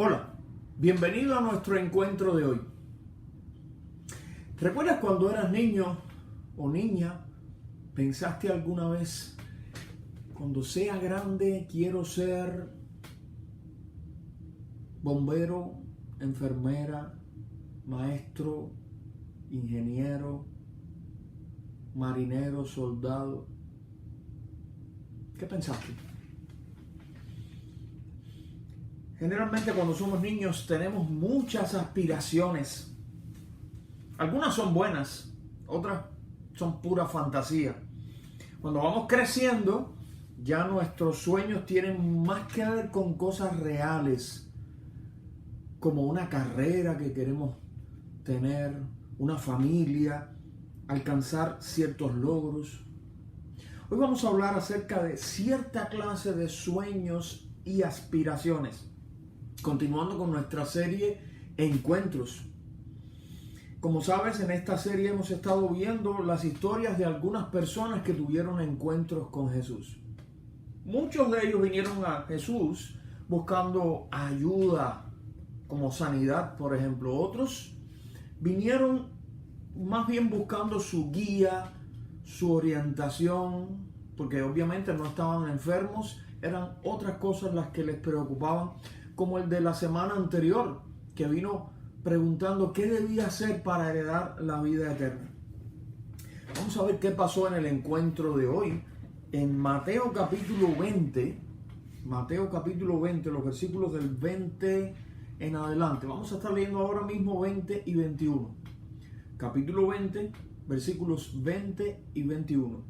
Hola, bienvenido a nuestro encuentro de hoy. ¿Recuerdas cuando eras niño o niña? ¿Pensaste alguna vez, cuando sea grande quiero ser bombero, enfermera, maestro, ingeniero, marinero, soldado? ¿Qué pensaste? Generalmente cuando somos niños tenemos muchas aspiraciones. Algunas son buenas, otras son pura fantasía. Cuando vamos creciendo, ya nuestros sueños tienen más que ver con cosas reales, como una carrera que queremos tener, una familia, alcanzar ciertos logros. Hoy vamos a hablar acerca de cierta clase de sueños y aspiraciones. Continuando con nuestra serie Encuentros. Como sabes, en esta serie hemos estado viendo las historias de algunas personas que tuvieron encuentros con Jesús. Muchos de ellos vinieron a Jesús buscando ayuda, como sanidad, por ejemplo. Otros vinieron más bien buscando su guía, su orientación, porque obviamente no estaban enfermos, eran otras cosas las que les preocupaban, como el de la semana anterior, que vino preguntando qué debía hacer para heredar la vida eterna. Vamos a ver qué pasó en el encuentro de hoy. En Mateo capítulo 20, los versículos del 20 en adelante. Vamos a estar leyendo ahora mismo 20 y 21. Capítulo 20, versículos 20 y 21.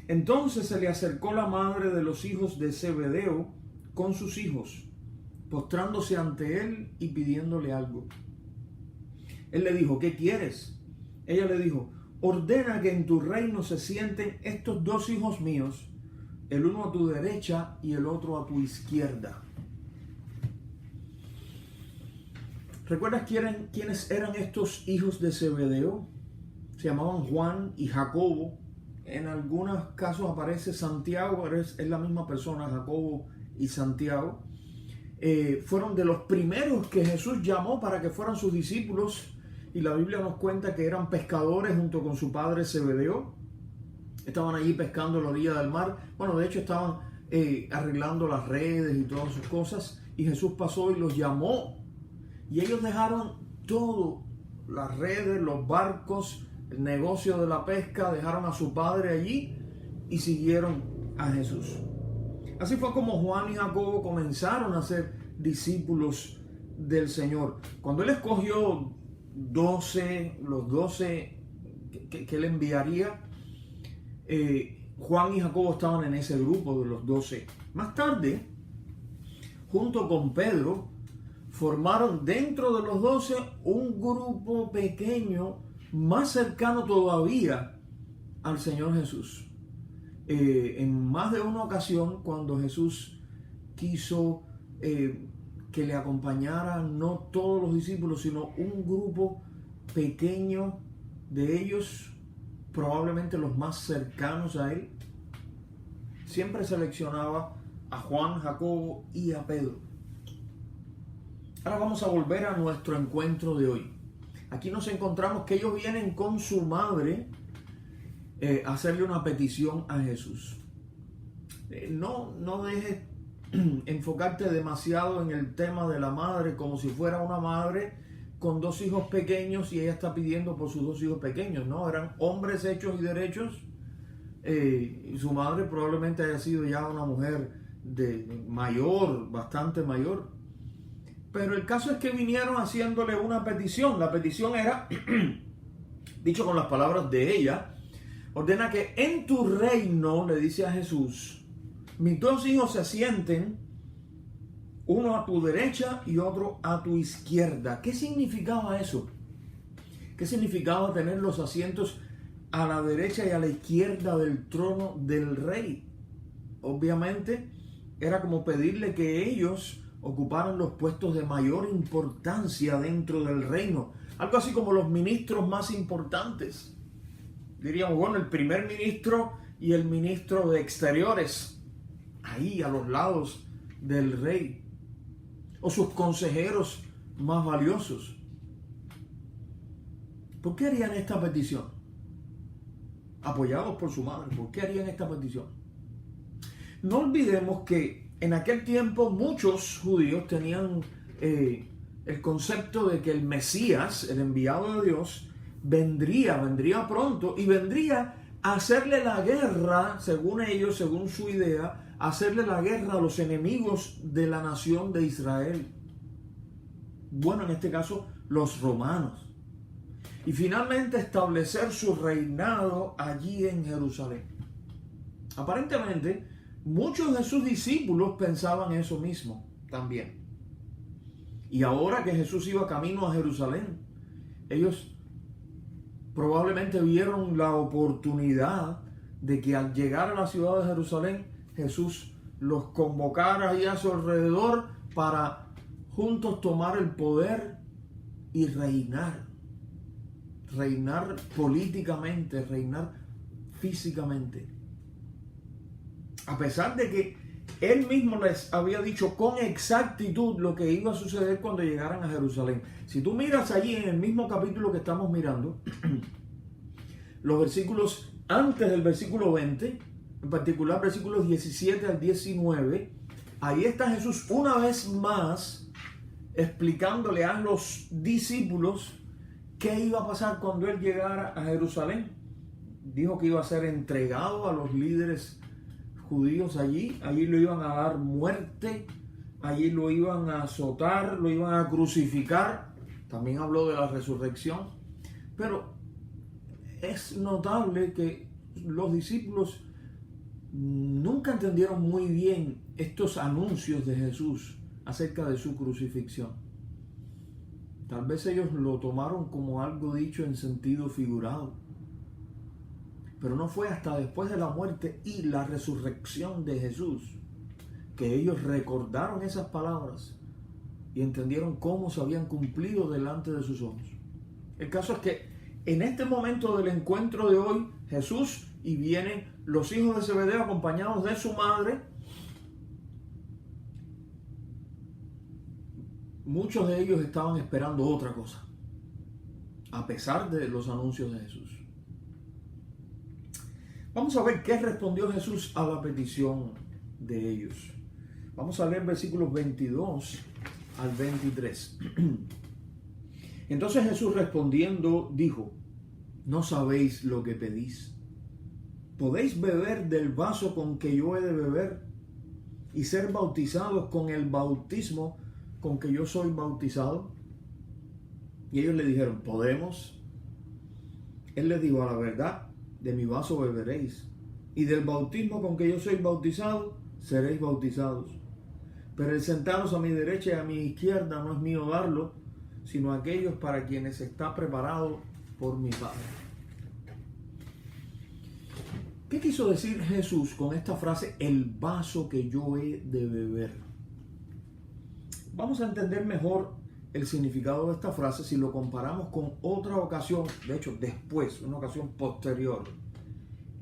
Entonces se le acercó la madre de los hijos de Zebedeo con sus hijos, postrándose ante él y pidiéndole algo. Él le dijo, ¿qué quieres? Ella le dijo, ordena que en tu reino se sienten estos dos hijos míos, el uno a tu derecha y el otro a tu izquierda. ¿Recuerdas quiénes eran estos hijos de Zebedeo? Se llamaban Juan y Jacobo. En algunos casos aparece Santiago, pero es la misma persona, Jacobo y Santiago. Fueron de los primeros que Jesús llamó para que fueran sus discípulos, y la Biblia nos cuenta que eran pescadores junto con su padre Zebedeo. Estaban allí pescando a la orilla del mar. Bueno, de hecho estaban arreglando las redes y todas sus cosas, y Jesús pasó y los llamó, y ellos dejaron todo, las redes, los barcos, el negocio de la pesca, dejaron a su padre allí y siguieron a Jesús. Así fue como Juan y Jacobo comenzaron a ser discípulos del Señor. Cuando Él escogió los 12 que Él enviaría, Juan y Jacobo estaban en ese grupo de los 12. Más tarde, junto con Pedro, formaron dentro de los 12 un grupo pequeño, más cercano todavía al Señor Jesús. En más de una ocasión, cuando Jesús quiso que le acompañaran no todos los discípulos, sino un grupo pequeño de ellos, probablemente los más cercanos a él, siempre seleccionaba a Juan, Jacobo y a Pedro. Ahora vamos a volver a nuestro encuentro de hoy. Aquí nos encontramos que ellos vienen con su madre hacerle una petición a Jesús. No dejes enfocarte demasiado en el tema de la madre como si fuera una madre con dos hijos pequeños y ella está pidiendo por sus dos hijos pequeños. No, eran hombres hechos y derechos, y su madre probablemente haya sido ya una mujer mayor, bastante mayor. Pero el caso es que vinieron haciéndole una petición. La petición era, dicho con las palabras de ella, ordena que en tu reino, le dice a Jesús, mis dos hijos se sienten, uno a tu derecha y otro a tu izquierda. ¿Qué significaba eso? ¿Qué significaba tener los asientos a la derecha y a la izquierda del trono del rey? Obviamente era como pedirle que ellos ocuparan los puestos de mayor importancia dentro del reino. Algo así como los ministros más importantes. Diríamos, bueno, el primer ministro y el ministro de Exteriores, ahí a los lados del rey. o sus consejeros más valiosos. ¿Por qué harían esta petición? Apoyados por su madre, ¿por qué harían esta petición? No olvidemos que en aquel tiempo muchos judíos tenían el concepto de que el Mesías, el enviado de Dios, vendría pronto y vendría a hacerle la guerra, según ellos, según su idea, hacerle la guerra a los enemigos de la nación de Israel. Bueno, en este caso, los romanos. Y finalmente establecer su reinado allí en Jerusalén. Aparentemente, muchos de sus discípulos pensaban eso mismo también. Y ahora que Jesús iba camino a Jerusalén, ellos probablemente vieron la oportunidad de que al llegar a la ciudad de Jerusalén, Jesús los convocara ahí a su alrededor para juntos tomar el poder y reinar. Reinar políticamente, reinar físicamente. A pesar de que él mismo les había dicho con exactitud lo que iba a suceder cuando llegaran a Jerusalén. Si tú miras allí en el mismo capítulo que estamos mirando, los versículos antes del versículo 20, en particular versículos 17 al 19, ahí está Jesús una vez más explicándole a los discípulos qué iba a pasar cuando él llegara a Jerusalén. Dijo que iba a ser entregado a los líderes judíos allí lo iban a dar muerte, allí lo iban a azotar, lo iban a crucificar. También habló de la resurrección. Pero es notable que los discípulos nunca entendieron muy bien estos anuncios de Jesús acerca de su crucifixión. Tal vez ellos lo tomaron como algo dicho en sentido figurado. Pero no fue hasta después de la muerte y la resurrección de Jesús que ellos recordaron esas palabras y entendieron cómo se habían cumplido delante de sus ojos. El caso es que en este momento del encuentro de hoy, Jesús y vienen los hijos de Zebedeo acompañados de su madre. Muchos de ellos estaban esperando otra cosa, a pesar de los anuncios de Jesús. Vamos a ver qué respondió Jesús a la petición de ellos. Vamos a leer versículos 22 al 23. Entonces Jesús respondiendo dijo: ¿no sabéis lo que pedís? ¿Podéis beber del vaso con que yo he de beber y ser bautizados con el bautismo con que yo soy bautizado? Y ellos le dijeron: podemos. Él les dijo: a la verdad, de mi vaso beberéis, y del bautismo con que yo soy bautizado, seréis bautizados. Pero el sentaros a mi derecha y a mi izquierda no es mío darlo, sino aquellos para quienes está preparado por mi Padre. ¿Qué quiso decir Jesús con esta frase, el vaso que yo he de beber? Vamos a entender mejor el significado de esta frase si lo comparamos con otra ocasión, de hecho después, una ocasión posterior,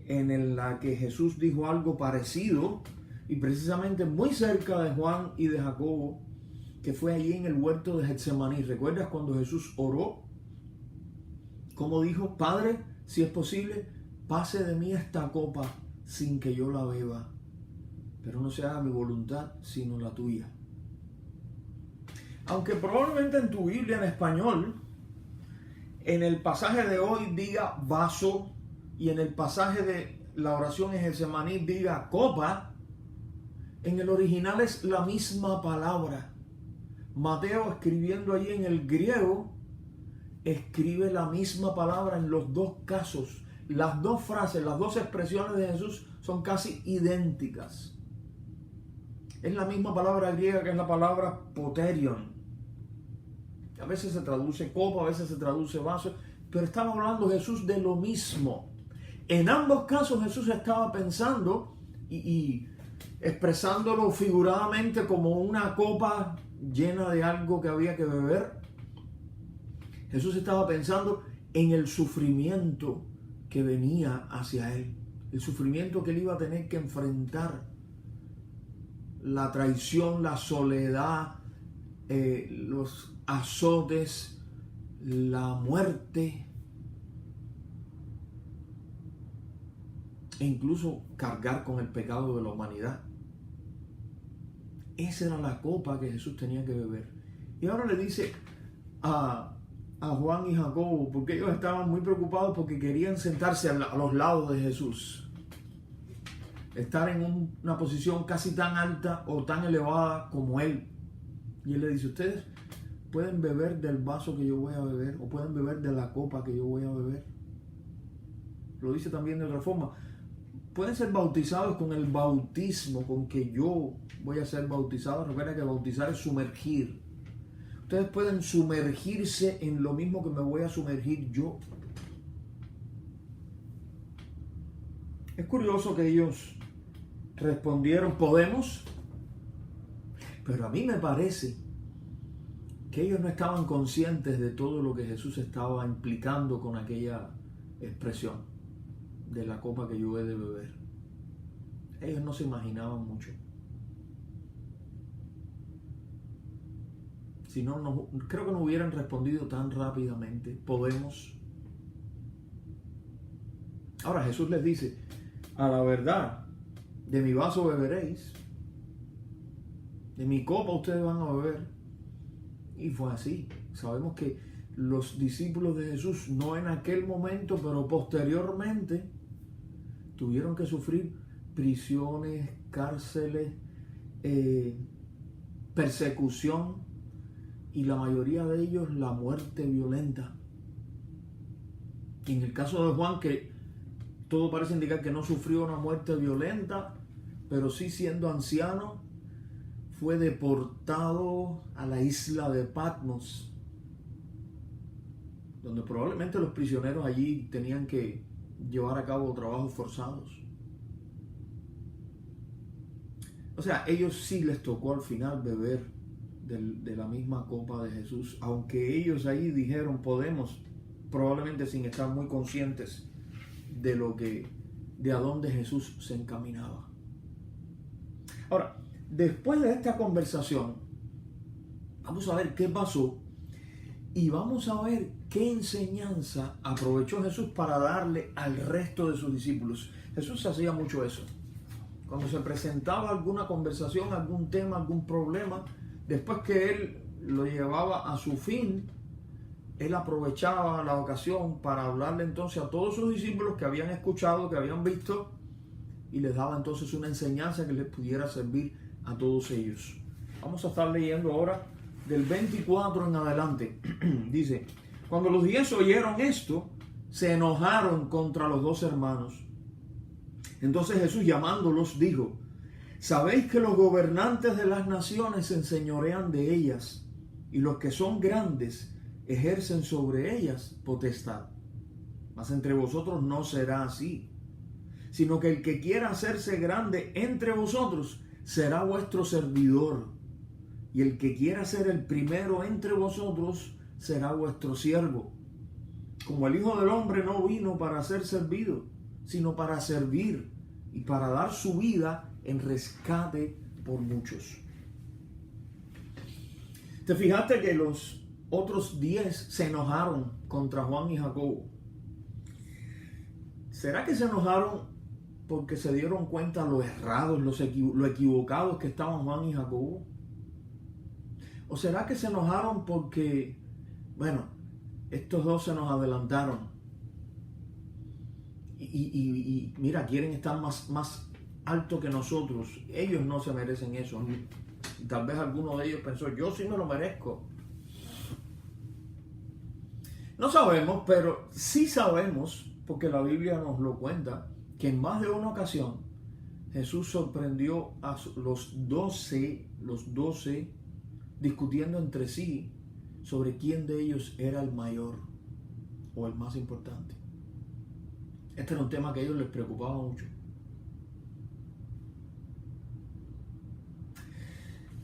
en la que Jesús dijo algo parecido y precisamente muy cerca de Juan y de Jacobo, que fue allí en el huerto de Getsemaní. ¿Recuerdas cuando Jesús oró? Como dijo: Padre, si es posible, pase de mí esta copa sin que yo la beba, pero no se haga mi voluntad sino la tuya. Aunque probablemente en tu Biblia en español, en el pasaje de hoy diga vaso y en el pasaje de la oración en Getsemaní diga copa, en el original es la misma palabra. Mateo, escribiendo allí en el griego, escribe la misma palabra en los dos casos. Las dos frases, las dos expresiones de Jesús son casi idénticas. Es la misma palabra griega que es la palabra poterion. A veces se traduce copa, a veces se traduce vaso, pero estaba hablando Jesús de lo mismo. En ambos casos Jesús estaba pensando y expresándolo figuradamente como una copa llena de algo que había que beber. Jesús estaba pensando en el sufrimiento que venía hacia él, el sufrimiento que él iba a tener que enfrentar, la traición, la soledad, los azotes, la muerte e incluso cargar con el pecado de la humanidad. Esa era la copa que Jesús tenía que beber. Y ahora le dice a Juan y Jacobo, porque ellos estaban muy preocupados porque querían sentarse a los lados de Jesús, estar en una posición casi tan alta o tan elevada como él. Y él le dice, ustedes pueden beber del vaso que yo voy a beber, o pueden beber de la copa que yo voy a beber. Lo dice también de otra forma, pueden ser bautizados con el bautismo con que yo voy a ser bautizado. Recuerda que bautizar es sumergir. Ustedes pueden sumergirse en lo mismo que me voy a sumergir yo. Es curioso que ellos respondieron, podemos, pero a mí me parece que ellos no estaban conscientes de todo lo que Jesús estaba implicando con aquella expresión de la copa que yo he de beber. Ellos no se imaginaban mucho. Si no, creo que no hubieran respondido tan rápidamente. Podemos. Ahora Jesús les dice, a la verdad, de mi vaso beberéis, de mi copa ustedes van a beber. Y fue así. Sabemos que los discípulos de Jesús, no en aquel momento, pero posteriormente, tuvieron que sufrir prisiones, cárceles, persecución, y la mayoría de ellos la muerte violenta. En el caso de Juan, que todo parece indicar que no sufrió una muerte violenta, pero sí, siendo anciano, fue deportado a la isla de Patmos, donde probablemente los prisioneros allí tenían que llevar a cabo trabajos forzados. O sea, ellos sí les tocó al final beber de la misma copa de Jesús, aunque ellos ahí dijeron podemos, probablemente sin estar muy conscientes de a dónde Jesús se encaminaba. Ahora, después de esta conversación, vamos a ver qué pasó y vamos a ver qué enseñanza aprovechó Jesús para darle al resto de sus discípulos. Jesús hacía mucho eso. Cuando se presentaba alguna conversación, algún tema, algún problema, después que él lo llevaba a su fin, él aprovechaba la ocasión para hablarle entonces a todos sus discípulos que habían escuchado, que habían visto, y les daba entonces una enseñanza que les pudiera servir a todos ellos. Vamos a estar leyendo ahora del 24 en adelante. Dice, cuando los 10 oyeron esto, se enojaron contra los 2 hermanos. Entonces Jesús, llamándolos, dijo, ¿sabéis que los gobernantes de las naciones se enseñorean de ellas, y los que son grandes ejercen sobre ellas potestad? Mas entre vosotros no será así, sino que el que quiera hacerse grande entre vosotros será vuestro servidor, y el que quiera ser el primero entre vosotros será vuestro siervo. Como el Hijo del Hombre no vino para ser servido, sino para servir y para dar su vida en rescate por muchos. ¿Te fijaste que los otros 10 se enojaron contra Juan y Jacobo? ¿Será que se enojaron porque se dieron cuenta lo errados, lo equivocados que estaban Juan y Jacobo? ¿O será que se enojaron porque, bueno, estos 2 se nos adelantaron y mira, quieren estar más alto que nosotros? Ellos no se merecen eso. Y tal vez alguno de ellos pensó, yo sí me lo merezco. No sabemos, pero sí sabemos, porque la Biblia nos lo cuenta, que en más de una ocasión Jesús sorprendió a los 12 discutiendo entre sí sobre quién de ellos era el mayor o el más importante. Este era un tema que a ellos les preocupaba mucho.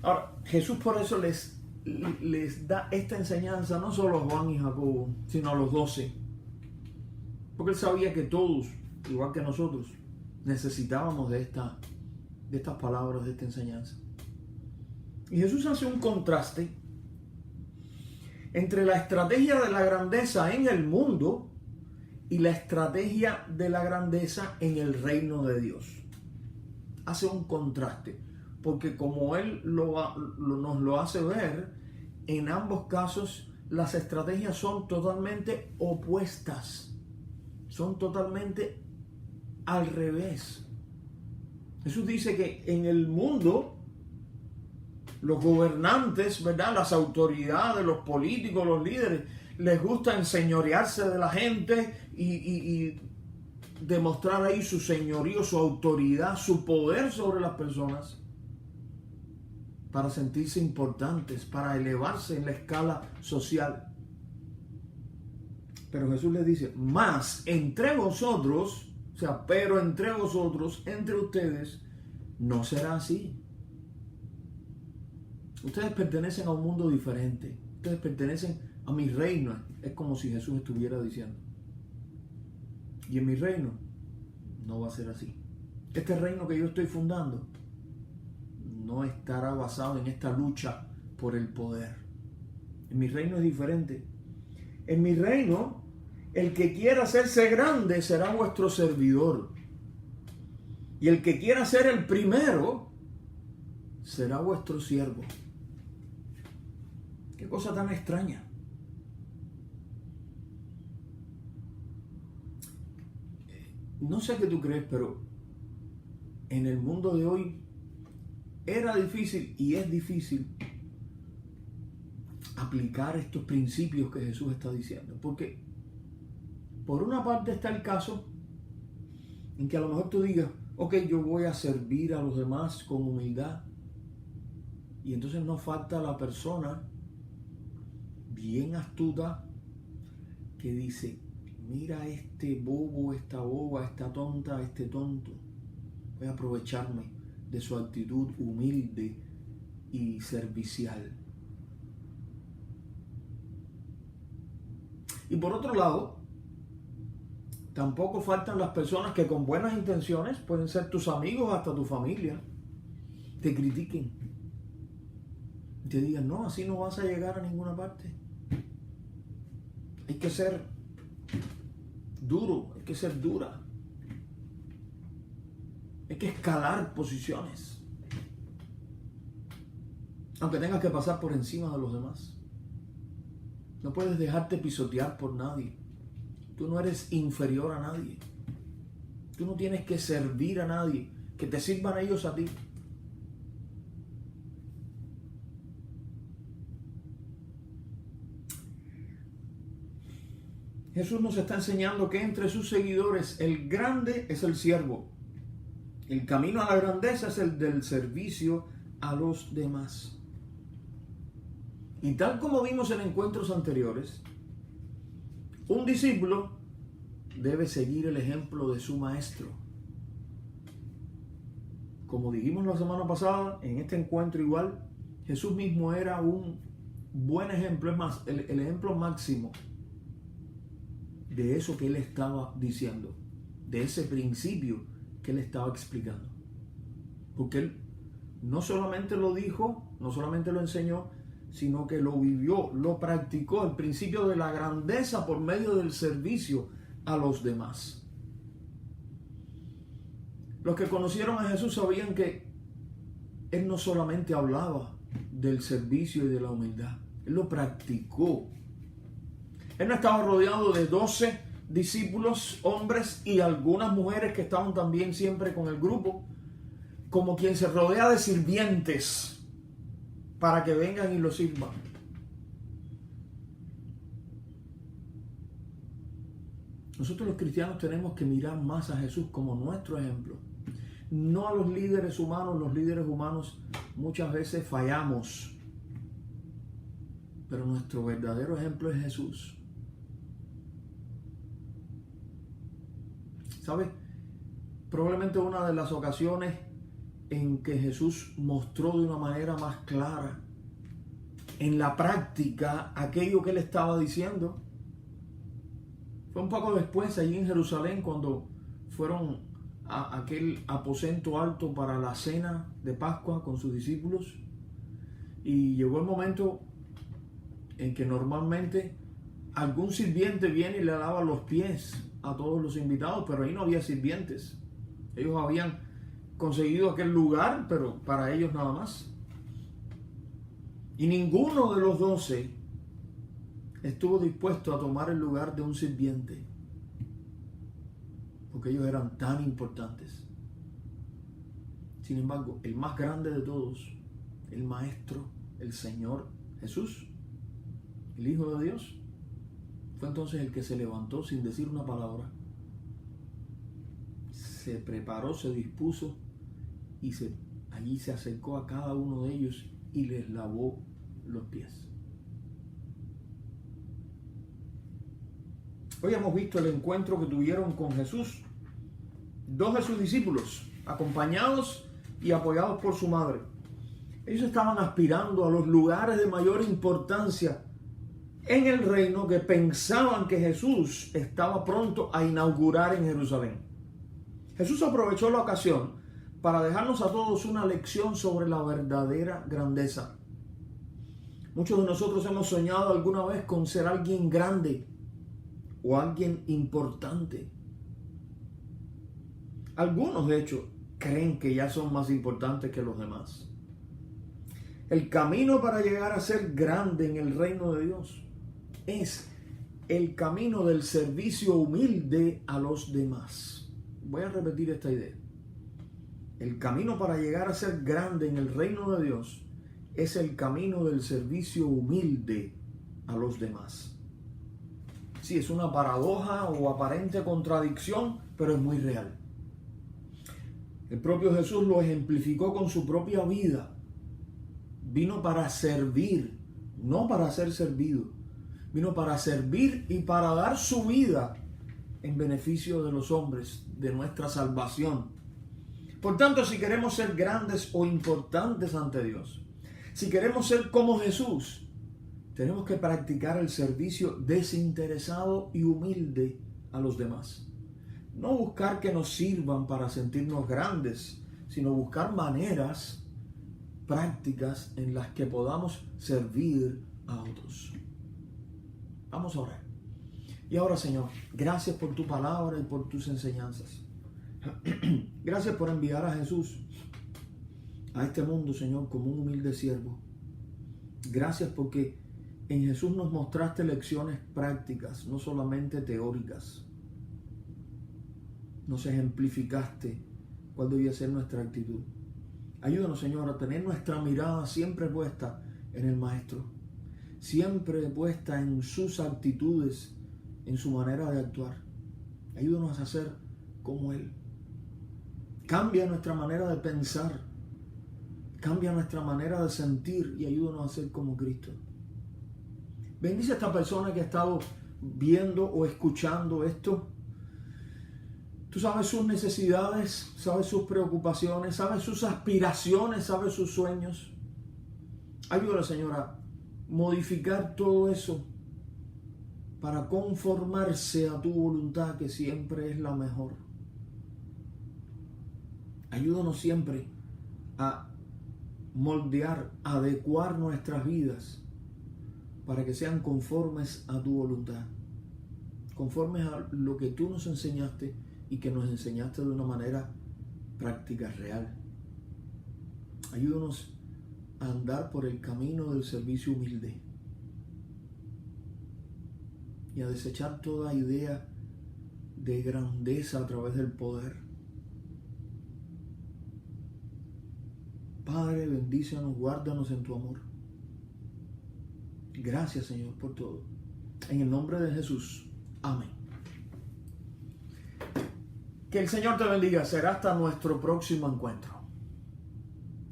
Ahora, Jesús por eso les da esta enseñanza no solo a Juan y Jacobo, sino a los 12. Porque él sabía que todos, igual que nosotros, necesitábamos de estas palabras, de esta enseñanza. Y Jesús hace un contraste entre la estrategia de la grandeza en el mundo y la estrategia de la grandeza en el reino de Dios. Hace un contraste, porque como él nos lo hace ver, en ambos casos las estrategias son totalmente opuestas, son totalmente al revés. Jesús dice que en el mundo los gobernantes, ¿verdad?, las autoridades, los políticos, los líderes, les gusta enseñorearse de la gente y demostrar ahí su señorío, su autoridad, su poder sobre las personas, para sentirse importantes, para elevarse en la escala social. Pero Jesús les dice, más entre vosotros, o sea, pero entre vosotros, entre ustedes, no será así. Ustedes pertenecen a un mundo diferente. Ustedes pertenecen a mi reino. Es como si Jesús estuviera diciendo. Y en mi reino no va a ser así. Este reino que yo estoy fundando no estará basado en esta lucha por el poder. En mi reino es diferente. En mi reino, el que quiera hacerse grande será vuestro servidor. Y el que quiera ser el primero será vuestro siervo. Qué cosa tan extraña. No sé qué tú crees, pero en el mundo de hoy era difícil y es difícil aplicar estos principios que Jesús está diciendo. Porque por una parte está el caso en que a lo mejor tú digas, ok, yo voy a servir a los demás con humildad. Y entonces no falta la persona bien astuta que dice, mira este bobo, esta boba, esta tonta, este tonto. Voy a aprovecharme de su actitud humilde y servicial. Y por otro lado, tampoco faltan las personas que con buenas intenciones, pueden ser tus amigos, hasta tu familia, te critiquen. Y te digan, no, así no vas a llegar a ninguna parte. Hay que ser duro, hay que ser dura. Hay que escalar posiciones. Aunque tengas que pasar por encima de los demás. No puedes dejarte pisotear por nadie. Tú no eres inferior a nadie. Tú no tienes que servir a nadie. Que te sirvan ellos a ti. Jesús nos está enseñando que entre sus seguidores el grande es el siervo. El camino a la grandeza es el del servicio a los demás. Y tal como vimos en encuentros anteriores, un discípulo debe seguir el ejemplo de su maestro. Como dijimos la semana pasada, en este encuentro igual, Jesús mismo era un buen ejemplo, es más, el ejemplo máximo de eso que él estaba diciendo, de ese principio que él estaba explicando. Porque él no solamente lo dijo, no solamente lo enseñó, sino que lo vivió, lo practicó, el principio de la grandeza por medio del servicio a los demás. Los que conocieron a Jesús sabían que él no solamente hablaba del servicio y de la humildad, él lo practicó. Él no estaba rodeado de 12 discípulos, hombres y algunas mujeres que estaban también siempre con el grupo, como quien se rodea de sirvientes para que vengan y lo sirvan. Nosotros los cristianos tenemos que mirar más a Jesús como nuestro ejemplo, no a los líderes humanos. Los líderes humanos muchas veces fallamos, pero nuestro verdadero ejemplo es Jesús. ¿Sabes? Probablemente una de las ocasiones en que Jesús mostró de una manera más clara en la práctica aquello que él estaba diciendo fue un poco después, allí en Jerusalén, cuando fueron a aquel aposento alto para la cena de Pascua con sus discípulos, y llegó el momento en que normalmente algún sirviente viene y le lava los pies a todos los invitados, pero ahí no había sirvientes. Ellos habían conseguido aquel lugar, pero para ellos nada más. Y ninguno de los 12 estuvo dispuesto a tomar el lugar de un sirviente, porque ellos eran tan importantes. Sin embargo, el más grande de todos, el Maestro, el Señor Jesús, el Hijo de Dios, fue entonces el que se levantó sin decir una palabra. Se preparó, se dispuso y allí se acercó a cada uno de ellos y les lavó los pies. Hoy hemos visto el encuentro que tuvieron con Jesús, dos de sus discípulos, acompañados y apoyados por su madre. Ellos estaban aspirando a los lugares de mayor importancia en el reino que pensaban que Jesús estaba pronto a inaugurar en Jerusalén. Jesús aprovechó la ocasión para dejarnos a todos una lección sobre la verdadera grandeza. Muchos de nosotros hemos soñado alguna vez con ser alguien grande o alguien importante. Algunos, de hecho, creen que ya son más importantes que los demás. El camino para llegar a ser grande en el reino de Dios es el camino del servicio humilde a los demás. Voy a repetir esta idea. El camino para llegar a ser grande en el reino de Dios es el camino del servicio humilde a los demás. Sí, es una paradoja o aparente contradicción, pero es muy real. El propio Jesús lo ejemplificó con su propia vida. Vino para servir, no para ser servido. Vino para servir y para dar su vida en beneficio de los hombres, de nuestra salvación. Por tanto, si queremos ser grandes o importantes ante Dios, si queremos ser como Jesús, tenemos que practicar el servicio desinteresado y humilde a los demás. No buscar que nos sirvan para sentirnos grandes, sino buscar maneras prácticas en las que podamos servir a otros. Vamos a orar. Y ahora, Señor, gracias por tu palabra y por tus enseñanzas. Gracias por enviar a Jesús a este mundo, Señor, como un humilde siervo. Gracias porque en Jesús nos mostraste lecciones prácticas, no solamente teóricas. Nos ejemplificaste cuál debía ser nuestra actitud. Ayúdanos, Señor, a tener nuestra mirada siempre puesta en el Maestro, siempre puesta en sus actitudes, en su manera de actuar. Ayúdanos a ser como Él. Cambia nuestra manera de pensar, cambia nuestra manera de sentir y ayúdanos a ser como Cristo. Bendice a esta persona que ha estado viendo o escuchando esto. Tú sabes sus necesidades, sabes sus preocupaciones, sabes sus aspiraciones, sabes sus sueños. Ayúdale, Señor, a modificar todo eso para conformarse a tu voluntad, que siempre es la mejor. Ayúdanos siempre a moldear, adecuar nuestras vidas para que sean conformes a tu voluntad, conformes a lo que tú nos enseñaste y que nos enseñaste de una manera práctica, real. Ayúdanos a andar por el camino del servicio humilde y a desechar toda idea de grandeza a través del poder. Padre, bendícenos, guárdanos en tu amor. Gracias, Señor, por todo. En el nombre de Jesús. Amén. Que el Señor te bendiga. Será hasta nuestro próximo encuentro.